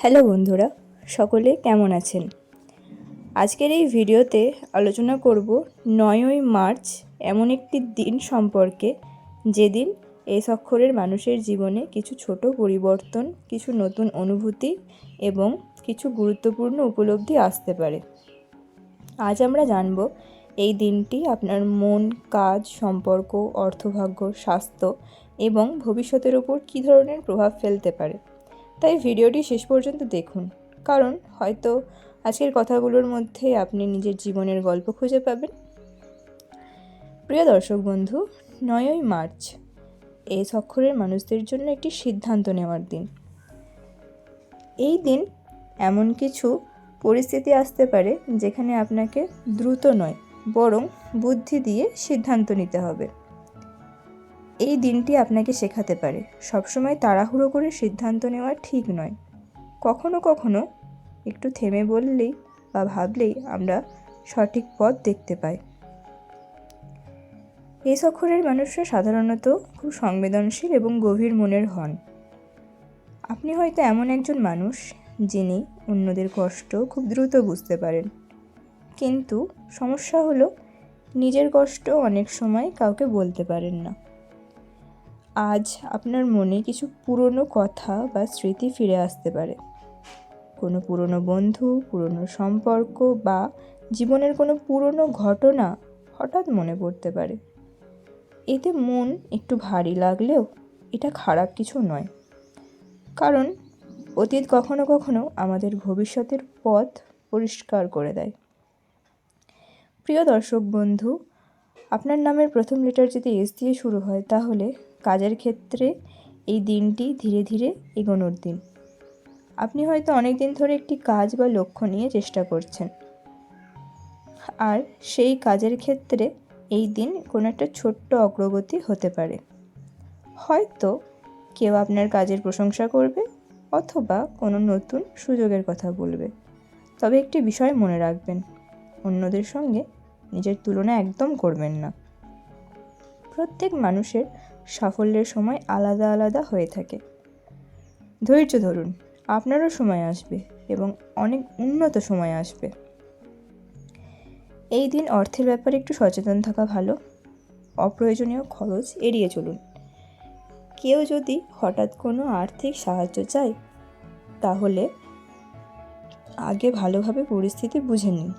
Hello বন্ধুরা, সকলে কেমন আছেন? আজকের এই ভিডিওতে আলোচনা করব 9ই মার্চ এমন একটি দিন সম্পর্কে যেদিন এস অক্ষরের মানুষের জীবনে কিছু ছোট পরিবর্তন, কিছু নতুন অনুভূতি এবং কিছু গুরুত্বপূর্ণ উপলব্ধি আসতে পারে। আজ আমরা জানব এই দিনটি আপনার মন, কাজ, সম্পর্ক, অর্থভাগ্য, স্বাস্থ্য এবং ভবিষ্যতের উপর কী ধরনের প্রভাব ফেলতে পারে। তাই ভিডিওটি শেষ পর্যন্ত দেখুন, কারণ হয়তো আজকের কথাগুলোর মধ্যে আপনি নিজের জীবনের গল্প খুঁজে পাবেন। প্রিয় দর্শক বন্ধু, 9ই মার্চ এস অক্ষরের মানুষদের জন্য একটি সিদ্ধান্ত নেওয়ার দিন। এই দিন এমন কিছু পরিস্থিতি আসতে পারে যেখানে আপনাকে দ্রুত নয়, বরং বুদ্ধি দিয়ে সিদ্ধান্ত নিতে হবে। এই দিনটি আপনাকে শেখাতে পারে সবসময় তাড়াহুড়ো করে সিদ্ধান্ত নেওয়া ঠিক নয়। কখনো কখনো একটু থেমে বললেই বা ভাবলেই আমরা সঠিক পথ দেখতে পাই। এই অক্ষরের মানুষরা সাধারণত খুব সংবেদনশীল এবং গভীর মনের হন। আপনি হয়তো এমন একজন মানুষ যিনি অন্যদের কষ্ট খুব দ্রুত বুঝতে পারেন, কিন্তু সমস্যা হলো নিজের কষ্ট অনেক সময় কাউকে বলতে পারেন না। আজ আপনার মনে কিছু পুরনো কথা বা স্মৃতি ফিরে আসতে পারে। কোনো পুরনো বন্ধু, পুরনো সম্পর্ক বা জীবনের কোনো পুরনো ঘটনা হঠাৎ মনে পড়তে পারে। এতে মন একটু ভারী লাগলেও এটা খারাপ কিছু নয়, কারণ অতীত কখনো কখনো আমাদের ভবিষ্যতের পথ পরিষ্কার করে দেয়। প্রিয় দর্শক বন্ধু, আপনার নামের প্রথম লেটার যদি এস দিয়ে শুরু হয়, তাহলে কাজের ক্ষেত্রে এই দিনটি ধীরে ধীরে এগোনোর দিন। আপনি হয়তো অনেক দিন ধরে একটি কাজ বা লক্ষ্য নিয়ে চেষ্টা করছেন, আর সেই কাজের ক্ষেত্রে এই দিন কোনো একটা ছোট্ট অগ্রগতি হতে পারে। হয়তো কেউ আপনার কাজের প্রশংসা করবে অথবা কোনো নতুন সুযোগের কথা বলবে। তবে একটি বিষয় মনে রাখবেন, অন্যদের সঙ্গে নিজের তুলনা একদম করবেন না। প্রত্যেক মানুষের সাফল্যের সময় আলাদা আলাদা হয়ে থাকে। ধৈর্য ধরুন, আপনারও সময় আসবে এবং অনেক উন্নত সময় আসবে। এই দিন অর্থের ব্যাপারে একটু সচেতন থাকা ভালো। অপ্রয়োজনীয় খরচ এড়িয়ে চলুন। কেউ যদি হঠাৎ কোনো আর্থিক সাহায্য চায়, তাহলে আগে ভালোভাবে পরিস্থিতি বুঝে নিন।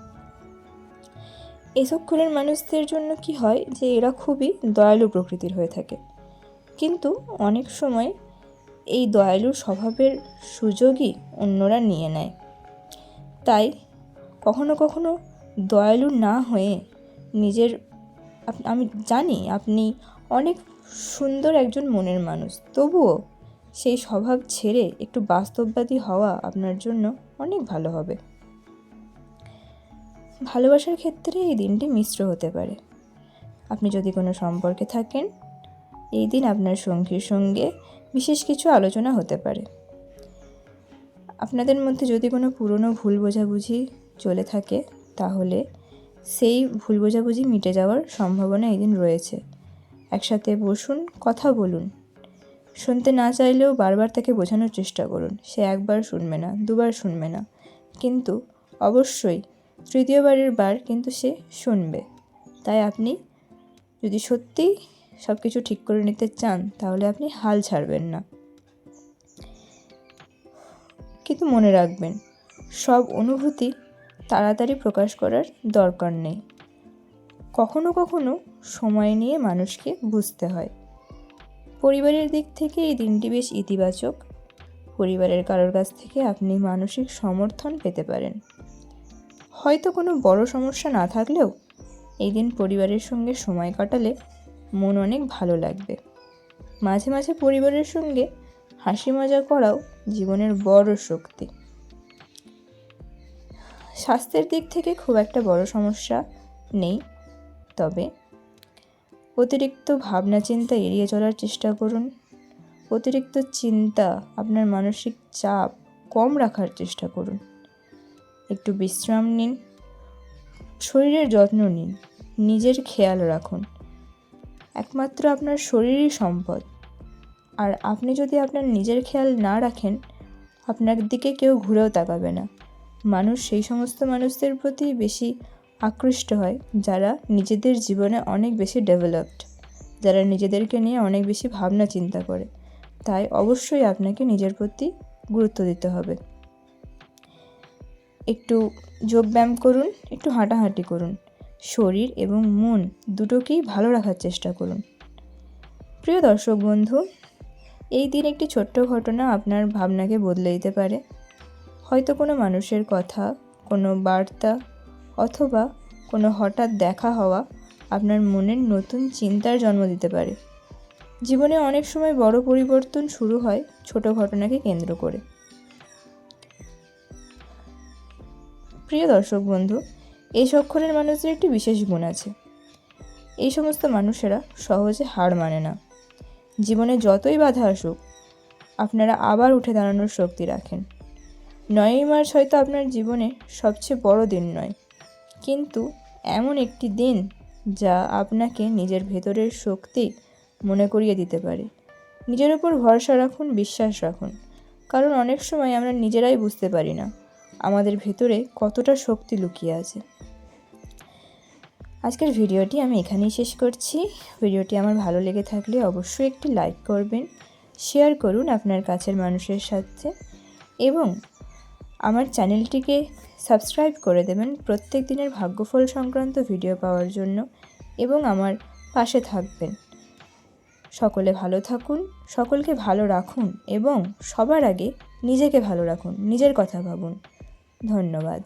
এই অক্ষরের মানুষদের জন্য কি হয় যে এরা খুবই দয়ালু প্রকৃতির হয়ে থাকে, কিন্তু অনেক সময় এই দয়ালু স্বভাবের সুযোগই অন্যরা নিয়ে নেয়। তাই কখনো কখনো দয়ালু না হয়ে আমি জানি আপনি অনেক সুন্দর একজন মনের মানুষ, তবুও সেই স্বভাব ছেড়ে একটু বাস্তববাদী হওয়া আপনার জন্য অনেক ভালো হবে। ভালোবাসার ক্ষেত্রে এই দিনটি মিশ্র হতে পারে। আপনি যদি কোনো সম্পর্কে থাকেন, এই দিন আপনার সঙ্গীর সঙ্গে বিশেষ কিছু আলোচনা হতে পারে। আপনাদের মধ্যে যদি কোনো পুরনো ভুল বোঝাবুঝি চলে থাকে, তাহলে সেই ভুল বোঝাবুঝি মিটে যাওয়ার সম্ভাবনা এই দিন রয়েছে। একসাথে বসুন, কথা বলুন। শুনতে না চাইলেও বারবার তাকে বোঝানোর চেষ্টা করুন। সে একবার শুনবে না, দুবার শুনবে না, কিন্তু অবশ্যই তৃতীয়বারের বার কিন্তু সে শুনবে। তাই আপনি যদি সত্যিই সব কিছু ঠিক করে নিতে চান, তাহলে আপনি হাল ছাড়বেন না। কিন্তু মনে রাখবেন, সব অনুভূতি তাড়াতাড়ি প্রকাশ করার দরকার নেই। কখনো কখনো সময় নিয়ে মানুষকে বুঝতে হয়। পরিবারের দিক থেকে এই দিনটি বেশ ইতিবাচক। পরিবারের কারোর কাছ থেকে আপনি মানসিক সমর্থন পেতে পারেন। হয়তো কোনো বড় সমস্যা না থাকলেও এই দিন পরিবারের সঙ্গে সময় কাটালে মন অনেক ভালো লাগবে। মাঝে মাঝে পরিবারের সঙ্গে হাসি মজা করাও জীবনের বড় শক্তি। স্বাস্থ্যের দিক থেকে খুব একটা বড় সমস্যা নেই, তবে অতিরিক্ত ভাবনা চিন্তা এড়িয়ে চলার চেষ্টা করুন। অতিরিক্ত চিন্তা, আপনার মানসিক চাপ কম রাখার চেষ্টা করুন। একটু বিশ্রাম নিন, শরীরের যত্ন নিন, নিজের খেয়াল রাখুন। একমাত্র আপনার শরীরই সম্পদ, আর আপনি যদি আপনার নিজের খেয়াল না রাখেন, আপনার দিকে কেউ ঘুরেও তাকাবে না। মানুষ সেই সমস্ত মানুষদের প্রতি বেশি আকৃষ্ট হয় যারা নিজেদের জীবনে অনেক বেশি ডেভেলপড, যারা নিজেদেরকে নিয়ে অনেক বেশি ভাবনা চিন্তা করে। তাই অবশ্যই আপনাকে নিজের প্রতি গুরুত্ব দিতে হবে। একটু যোগব্যায়াম করুন, একটু হাঁটাহাঁটি করুন, শরীর এবং মন দুটোকেই ভালো রাখার চেষ্টা করুন। প্রিয় দর্শক বন্ধু, এই দিন একটি ছোট্ট ঘটনা আপনার ভাবনাকে বদলে দিতে পারে। হয়তো কোনো মানুষের কথা, কোনো বার্তা অথবা কোনো হঠাৎ দেখা হওয়া আপনার মনের নতুন চিন্তার জন্ম দিতে পারে। জীবনে অনেক সময় বড় পরিবর্তন শুরু হয় ছোট ঘটনাকে কেন্দ্র করে। প্রিয় দর্শক বন্ধু, এই অক্ষরের মানুষদের একটি বিশেষ গুণ আছে। এই সমস্ত মানুষেরা সহজে হার মানে না। জীবনে যতই বাধা আসুক, আপনারা আবার উঠে দাঁড়ানোর শক্তি রাখেন। 9ই মার্চ হয়তো আপনার জীবনে সবচেয়ে বড় দিন নয়, কিন্তু এমন একটি দিন যা আপনাকে নিজের ভেতরের শক্তি মনে করিয়ে দিতে পারে। নিজের উপর ভরসা রাখুন, বিশ্বাস রাখুন, কারণ অনেক সময় আমরা নিজেরাই বুঝতে পারি না আমাদের ভেতরে কতটা শক্তি লুকিয়ে আছে। আজকের ভিডিওটি আমি এখানেই শেষ করছি। ভিডিওটি আমার ভালো লেগে থাকলে অবশ্যই একটি লাইক করবেন, শেয়ার করুন আপনার কাছের মানুষের সাথে এবং আমার চ্যানেলটিকে সাবস্ক্রাইব করে দেবেন প্রত্যেক দিনের ভাগ্যফল সংক্রান্ত ভিডিও পাওয়ার জন্য এবং আমার পাশে থাকবেন। সকলে ভালো থাকুন, সকলকে ভালো রাখুন এবং সবার আগে নিজেকে ভালো রাখুন, নিজের কথা ভাবুন। ধন্যবাদ।